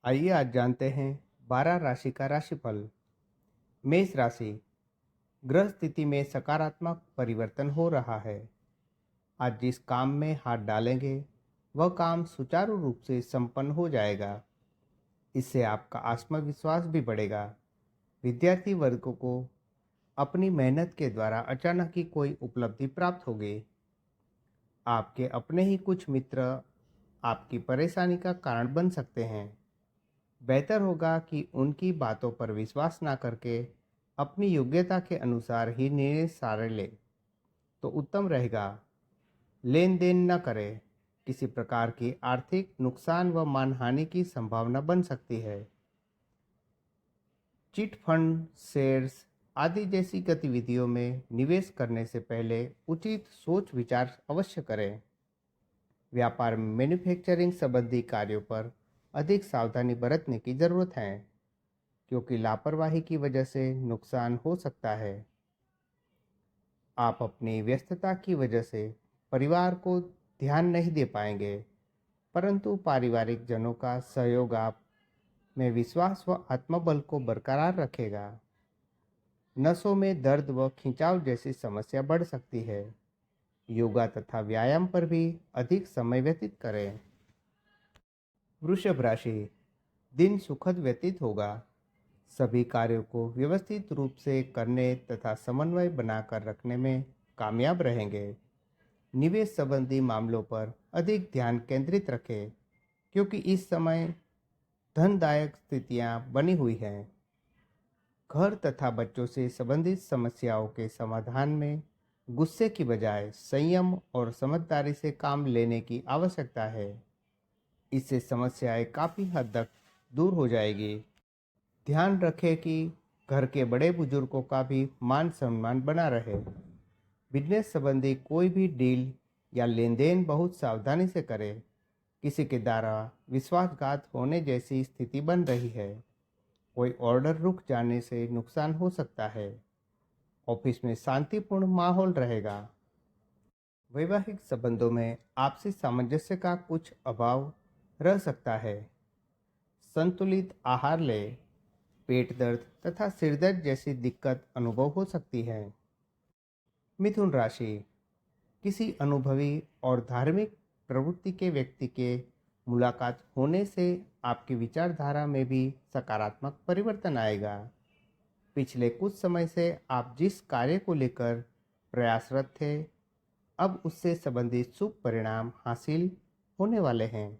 आइए आज जानते हैं 12 राशि का राशिफल। मेष राशि। ग्रह स्थिति में सकारात्मक परिवर्तन हो रहा है। आज जिस काम में हाथ डालेंगे वह काम सुचारू रूप से संपन्न हो जाएगा। इससे आपका आत्मविश्वास भी बढ़ेगा। विद्यार्थी वर्ग को अपनी मेहनत के द्वारा अचानक ही कोई उपलब्धि प्राप्त होगी। आपके अपने ही कुछ मित्र आपकी परेशानी का कारण बन सकते हैं। बेहतर होगा कि उनकी बातों पर विश्वास ना करके अपनी योग्यता के अनुसार ही निर्णय सारे ले तो उत्तम रहेगा। लेन देन न करें। किसी प्रकार की आर्थिक नुकसान व मानहानि की संभावना बन सकती है। चिट फंड, शेयर्स आदि जैसी गतिविधियों में निवेश करने से पहले उचित सोच विचार अवश्य करें। व्यापार में मैन्युफैक्चरिंग संबंधी कार्यों पर अधिक सावधानी बरतने की जरूरत है, क्योंकि लापरवाही की वजह से नुकसान हो सकता है। आप अपनी व्यस्तता की वजह से परिवार को ध्यान नहीं दे पाएंगे, परंतु पारिवारिक जनों का सहयोग आप में विश्वास व आत्मबल को बरकरार रखेगा। नसों में दर्द व खिंचाव जैसी समस्या बढ़ सकती है। योगा तथा व्यायाम पर भी अधिक समय व्यतीत करें। वृषभ राशि। दिन सुखद व्यतीत होगा। सभी कार्यों को व्यवस्थित रूप से करने तथा समन्वय बनाकर रखने में कामयाब रहेंगे। निवेश संबंधी मामलों पर अधिक ध्यान केंद्रित रखें, क्योंकि इस समय धनदायक स्थितियां बनी हुई हैं। घर तथा बच्चों से संबंधित समस्याओं के समाधान में गुस्से की बजाय संयम और समझदारी से काम लेने की आवश्यकता है। इससे समस्याएं काफ़ी हद तक दूर हो जाएगी। ध्यान रखें कि घर के बड़े बुजुर्गों का भी मान सम्मान बना रहे। बिजनेस संबंधी कोई भी डील या लेन देन बहुत सावधानी से करें। किसी के द्वारा विश्वासघात होने जैसी स्थिति बन रही है। कोई ऑर्डर रुक जाने से नुकसान हो सकता है। ऑफिस में शांतिपूर्ण माहौल रहेगा। वैवाहिक संबंधों में आपसी सामंजस्य का कुछ अभाव रह सकता है। संतुलित आहार लें। पेट दर्द तथा सिरदर्द जैसी दिक्कत अनुभव हो सकती है। मिथुन राशि। किसी अनुभवी और धार्मिक प्रवृत्ति के व्यक्ति के मुलाकात होने से आपकी विचारधारा में भी सकारात्मक परिवर्तन आएगा। पिछले कुछ समय से आप जिस कार्य को लेकर प्रयासरत थे, अब उससे संबंधित शुभ परिणाम हासिल होने वाले हैं।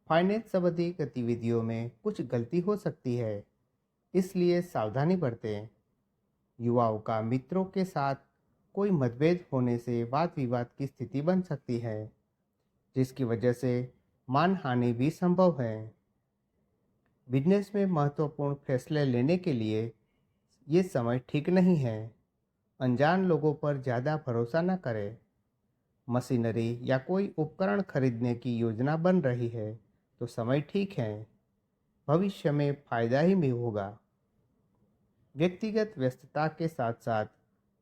फाइनेंस संबंधी गतिविधियों में कुछ गलती हो सकती है, इसलिए सावधानी बरतें। युवाओं का मित्रों के साथ कोई मतभेद होने से वाद विवाद की स्थिति बन सकती है, जिसकी वजह से मानहानि भी संभव है। बिजनेस में महत्वपूर्ण फैसले लेने के लिए ये समय ठीक नहीं है। अनजान लोगों पर ज़्यादा भरोसा न करें। मशीनरी या कोई उपकरण खरीदने की योजना बन रही है तो समय ठीक है। भविष्य में फायदा ही भी होगा। व्यक्तिगत व्यस्तता के साथ साथ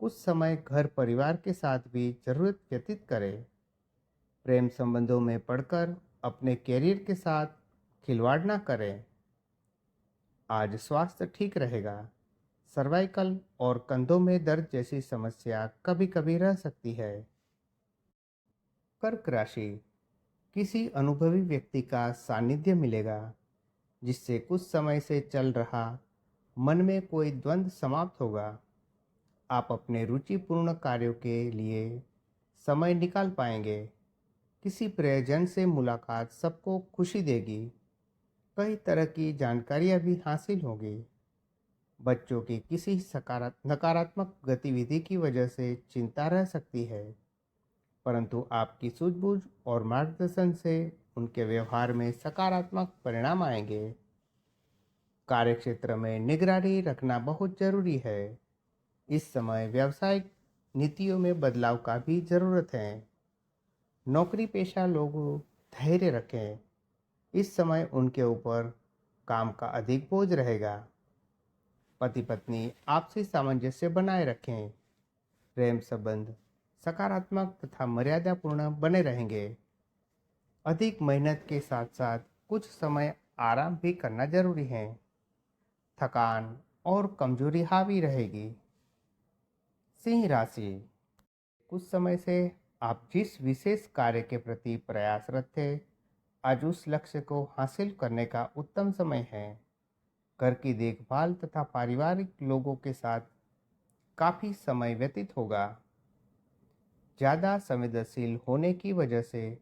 कुछ समय घर परिवार के साथ भी जरूरत व्यतीत करें। प्रेम संबंधों में पढ़कर अपने कैरियर के साथ खिलवाड़ ना करें। आज स्वास्थ्य ठीक रहेगा। सर्वाइकल और कंधों में दर्द जैसी समस्या कभी कभी रह सकती है। कर्क राशि। किसी अनुभवी व्यक्ति का सानिध्य मिलेगा, जिससे कुछ समय से चल रहा मन में कोई द्वंद्व समाप्त होगा। आप अपने रुचिपूर्ण कार्यों के लिए समय निकाल पाएंगे। किसी प्रियजन से मुलाकात सबको खुशी देगी। कई तरह की जानकारियां भी हासिल होगी। बच्चों की किसी नकारात्मक गतिविधि की वजह से चिंता रह सकती है, परंतु आपकी सूझबूझ और मार्गदर्शन से उनके व्यवहार में सकारात्मक परिणाम आएंगे। कार्यक्षेत्र में निगरानी रखना बहुत जरूरी है। इस समय व्यावसायिक नीतियों में बदलाव का भी जरूरत है। नौकरी पेशा लोग धैर्य रखें। इस समय उनके ऊपर काम का अधिक बोझ रहेगा। पति पत्नी आपसी सामंजस्य बनाए रखें। प्रेम संबंध सकारात्मक तथा मर्यादापूर्ण बने रहेंगे। अधिक मेहनत के साथ साथ कुछ समय आराम भी करना जरूरी है। थकान और कमजोरी हावी रहेगी। सिंह राशि, कुछ समय से आप जिस विशेष कार्य के प्रति प्रयासरत थे, आज उस लक्ष्य को हासिल करने का उत्तम समय है। घर की देखभाल तथा पारिवारिक लोगों के साथ काफ़ी समय व्यतीत होगा। ज़्यादा संवेदनशील होने की वजह से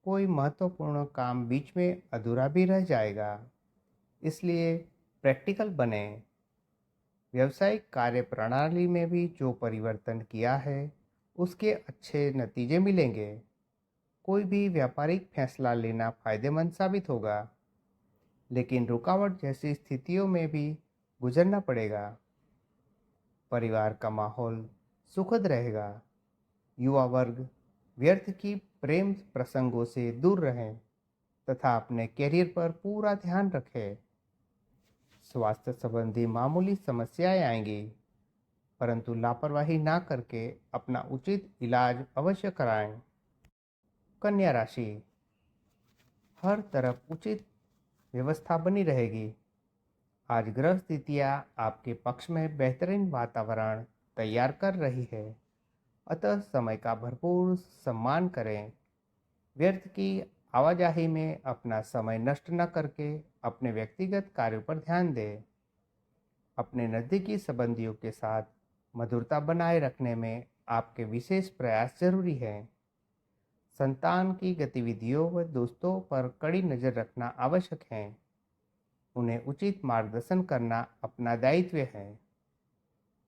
कोई महत्वपूर्ण काम बीच में अधूरा भी रह जाएगा, इसलिए प्रैक्टिकल बने। व्यावसायिक कार्य प्रणाली में भी जो परिवर्तन किया है, उसके अच्छे नतीजे मिलेंगे। कोई भी व्यापारिक फैसला लेना फायदेमंद साबित होगा, लेकिन रुकावट जैसी स्थितियों में भी गुजरना पड़ेगा। परिवार का माहौल सुखद रहेगा। युवा वर्ग व्यर्थ की प्रेम प्रसंगों से दूर रहें तथा अपने करियर पर पूरा ध्यान रखें। स्वास्थ्य संबंधी मामूली समस्याएं आएंगी, परंतु लापरवाही ना करके अपना उचित इलाज अवश्य कराएं। कन्या राशि, हर तरफ उचित व्यवस्था बनी रहेगी। आज ग्रह स्थितियाँ आपके पक्ष में बेहतरीन वातावरण तैयार कर रही है, अतः समय का भरपूर सम्मान करें। व्यर्थ की आवाजाही में अपना समय नष्ट न करके अपने व्यक्तिगत कार्यों पर ध्यान दें। अपने नज़दीकी संबंधियों के साथ मधुरता बनाए रखने में आपके विशेष प्रयास जरूरी है। संतान की गतिविधियों व दोस्तों पर कड़ी नज़र रखना आवश्यक है। उन्हें उचित मार्गदर्शन करना अपना दायित्व है।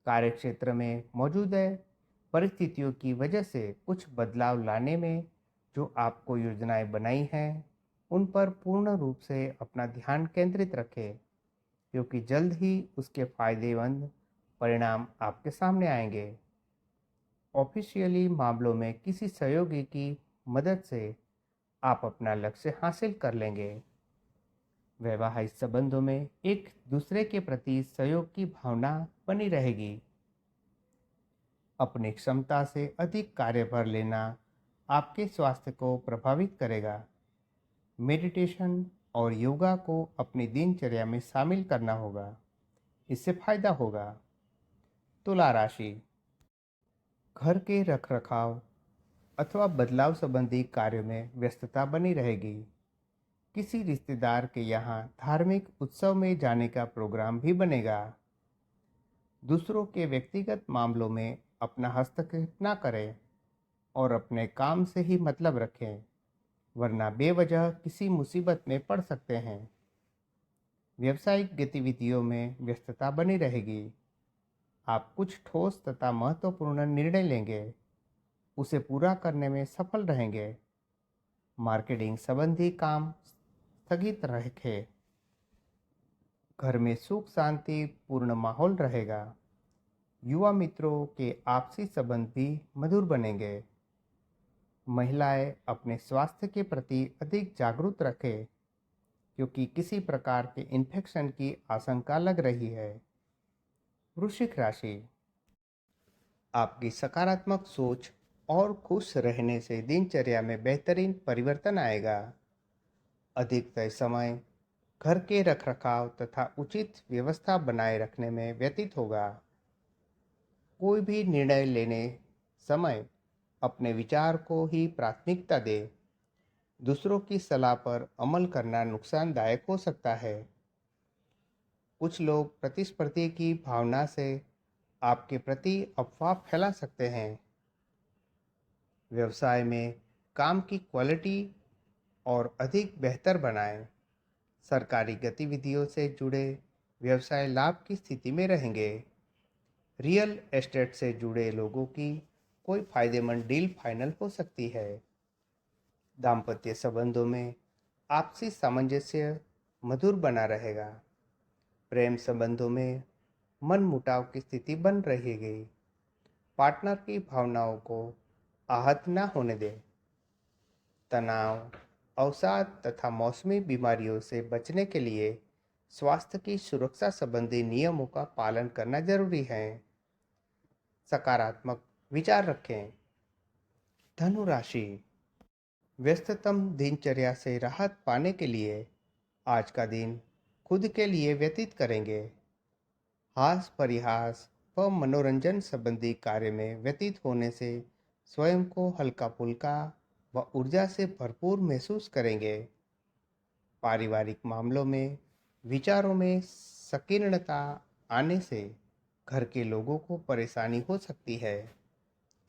कार्यक्षेत्र में मौजूद परिस्थितियों की वजह से कुछ बदलाव लाने में जो आपको योजनाएं बनाई हैं, उन पर पूर्ण रूप से अपना ध्यान केंद्रित रखें, क्योंकि जल्द ही उसके फायदेमंद परिणाम आपके सामने आएंगे। ऑफिशियली मामलों में किसी सहयोगी की मदद से आप अपना लक्ष्य हासिल कर लेंगे। वैवाहिक संबंधों में एक दूसरे के प्रति सहयोग की भावना बनी रहेगी। अपनी क्षमता से अधिक कार्यभार लेना आपके स्वास्थ्य को प्रभावित करेगा। मेडिटेशन और योगा को अपनी दिनचर्या में शामिल करना होगा, इससे फायदा होगा। तुला राशि, घर के रखरखाव अथवा बदलाव संबंधी कार्यों में व्यस्तता बनी रहेगी। किसी रिश्तेदार के यहाँ धार्मिक उत्सव में जाने का प्रोग्राम भी बनेगा। दूसरों के व्यक्तिगत मामलों में अपना हस्तक्षेप न करें और अपने काम से ही मतलब रखें, वरना बेवजह किसी मुसीबत में पड़ सकते हैं। व्यावसायिक गतिविधियों में व्यस्तता बनी रहेगी। आप कुछ ठोस तथा महत्वपूर्ण निर्णय लेंगे, उसे पूरा करने में सफल रहेंगे। मार्केटिंग संबंधी काम स्थगित रखें। घर में सुख शांति पूर्ण माहौल रहेगा। युवा मित्रों के आपसी संबंध भी मधुर बनेंगे। महिलाएं अपने स्वास्थ्य के प्रति अधिक जागरूक रखें, क्योंकि किसी प्रकार के इन्फेक्शन की आशंका लग रही है। वृश्चिक राशि, आपकी सकारात्मक सोच और खुश रहने से दिनचर्या में बेहतरीन परिवर्तन आएगा। अधिकतर समय घर के रखरखाव तथा उचित व्यवस्था बनाए रखने में व्यतीत होगा। कोई भी निर्णय लेने समय अपने विचार को ही प्राथमिकता दे। दूसरों की सलाह पर अमल करना नुकसानदायक हो सकता है। कुछ लोग प्रतिस्पर्धी की भावना से आपके प्रति अफवाह फैला सकते हैं। व्यवसाय में काम की क्वालिटी और अधिक बेहतर बनाएं। सरकारी गतिविधियों से जुड़े व्यवसाय लाभ की स्थिति में रहेंगे। रियल एस्टेट से जुड़े लोगों की कोई फायदेमंद डील फाइनल हो सकती है। दाम्पत्य संबंधों में आपसी सामंजस्य मधुर बना रहेगा। प्रेम संबंधों में मन मुटाव की स्थिति बन रहेगी। पार्टनर की भावनाओं को आहत न होने दें। तनाव, अवसाद तथा मौसमी बीमारियों से बचने के लिए स्वास्थ्य की सुरक्षा संबंधी नियमों का पालन करना जरूरी है। सकारात्मक विचार रखें। धनु राशि, व्यस्ततम दिनचर्या से राहत पाने के लिए आज का दिन खुद के लिए व्यतीत करेंगे। हास परिहास व मनोरंजन संबंधी कार्य में व्यतीत होने से स्वयं को हल्का फुल्का व ऊर्जा से भरपूर महसूस करेंगे। पारिवारिक मामलों में विचारों में संकीर्णता आने से घर के लोगों को परेशानी हो सकती है।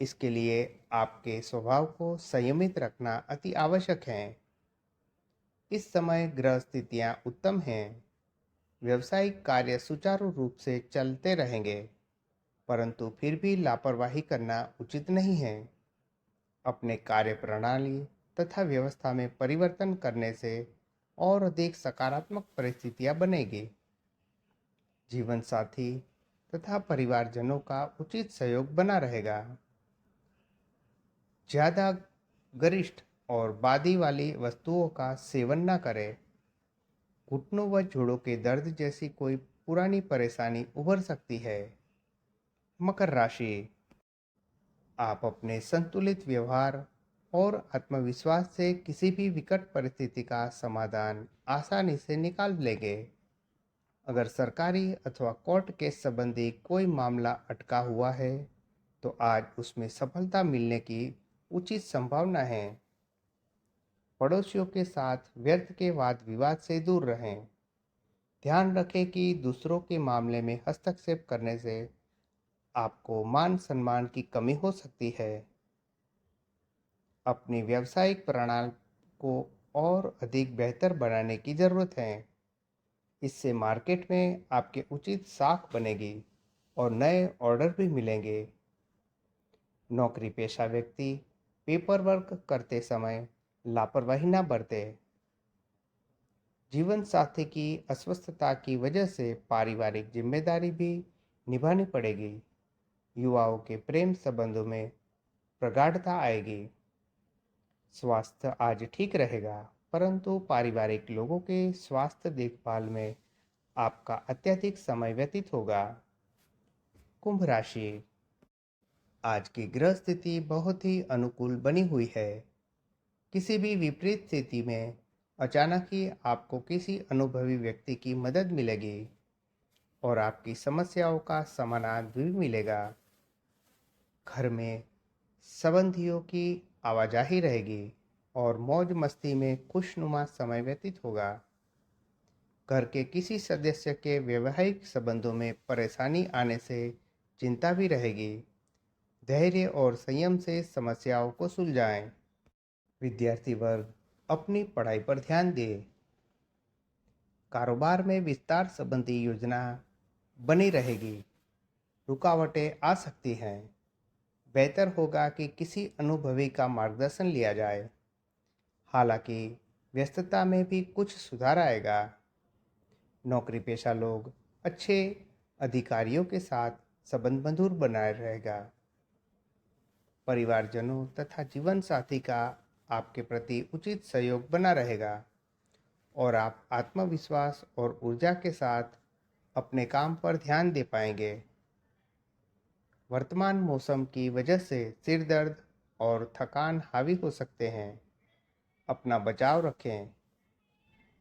इसके लिए आपके स्वभाव को संयमित रखना अति आवश्यक है। इस समय ग्रह स्थितियां उत्तम हैं। व्यवसायिक कार्य सुचारू रूप से चलते रहेंगे, परंतु फिर भी लापरवाही करना उचित नहीं है। अपने कार्य प्रणाली तथा व्यवस्था में परिवर्तन करने से और अधिक सकारात्मक परिस्थितियां बनेगी। जीवन साथी तथा परिवारजनों का उचित सहयोग बना रहेगा। ज़्यादा गरिष्ठ और बादी वाली वस्तुओं का सेवन न करें। घुटनों व जोड़ों के दर्द जैसी कोई पुरानी परेशानी उभर सकती है। मकर राशि, आप अपने संतुलित व्यवहार और आत्मविश्वास से किसी भी विकट परिस्थिति का समाधान आसानी से निकाल लेंगे। अगर सरकारी अथवा कोर्ट केस संबंधी कोई मामला अटका हुआ है तो आज उसमें सफलता मिलने की उचित संभावना है। पड़ोसियों के साथ व्यर्थ के वाद विवाद से दूर रहें। ध्यान रखें कि दूसरों के मामले में हस्तक्षेप करने से आपको मान सम्मान की कमी हो सकती है। अपनी व्यावसायिक प्रणाली को और अधिक बेहतर बनाने की ज़रूरत है। इससे मार्केट में आपके उचित साख बनेगी और नए ऑर्डर भी मिलेंगे। नौकरी पेशा व्यक्ति पेपर वर्क करते समय लापरवाही न बरते। जीवन साथी की अस्वस्थता की वजह से पारिवारिक जिम्मेदारी भी निभानी पड़ेगी। युवाओं के प्रेम संबंधों में प्रगाढ़ता आएगी। स्वास्थ्य आज ठीक रहेगा, परंतु पारिवारिक लोगों के स्वास्थ्य देखभाल में आपका अत्यधिक समय व्यतीत होगा। कुंभ राशि, आज की ग्रह स्थिति बहुत ही अनुकूल बनी हुई है। किसी भी विपरीत स्थिति में अचानक ही आपको किसी अनुभवी व्यक्ति की मदद मिलेगी और आपकी समस्याओं का समाधान भी मिलेगा। घर में संबंधियों की आवाजाही रहेगी और मौज मस्ती में खुशनुमा समय व्यतीत होगा। घर के किसी सदस्य के वैवाहिक संबंधों में परेशानी आने से चिंता भी रहेगी। धैर्य और संयम से समस्याओं को सुलझाएं। विद्यार्थी वर्ग अपनी पढ़ाई पर ध्यान दें। कारोबार में विस्तार संबंधी योजना बनी रहेगी। रुकावटें आ सकती हैं। बेहतर होगा कि किसी अनुभवी का मार्गदर्शन लिया जाए। हालांकि व्यस्तता में भी कुछ सुधार आएगा। नौकरी पेशा लोग अच्छे अधिकारियों के साथ संबंध मधुर बनाए रहेगा। परिवारजनों तथा जीवन साथी का आपके प्रति उचित सहयोग बना रहेगा और आप आत्मविश्वास और ऊर्जा के साथ अपने काम पर ध्यान दे पाएंगे। वर्तमान मौसम की वजह से सिर दर्द और थकान हावी हो सकते हैं। अपना बचाव रखें।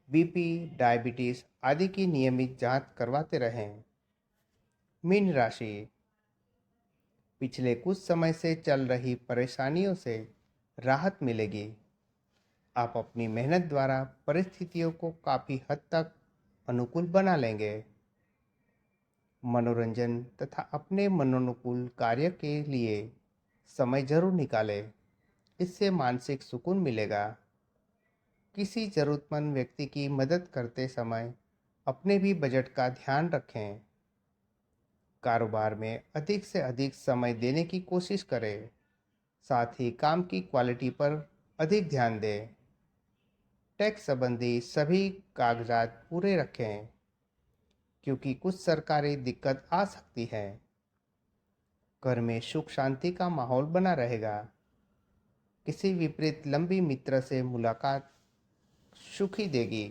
बीपी, डायबिटीज आदि की नियमित जांच करवाते रहें। मीन राशि, पिछले कुछ समय से चल रही परेशानियों से राहत मिलेगी। आप अपनी मेहनत द्वारा परिस्थितियों को काफ़ी हद तक अनुकूल बना लेंगे। मनोरंजन तथा अपने मनोनुकूल कार्य के लिए समय जरूर निकालें। इससे मानसिक सुकून मिलेगा। किसी ज़रूरतमंद व्यक्ति की मदद करते समय अपने भी बजट का ध्यान रखें। कारोबार में अधिक से अधिक समय देने की कोशिश करें। साथ ही काम की क्वालिटी पर अधिक ध्यान दें। टैक्स संबंधी सभी कागजात पूरे रखें, क्योंकि कुछ सरकारी दिक्कत आ सकती है। घर में सुख शांति का माहौल बना रहेगा। किसी विपरीत लंबी मित्र से मुलाकात सुखी देगी।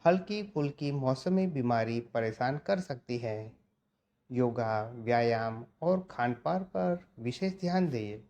हल्की फुल्की मौसमी बीमारी परेशान कर सकती है। योगा, व्यायाम और खान पान पर विशेष ध्यान दें।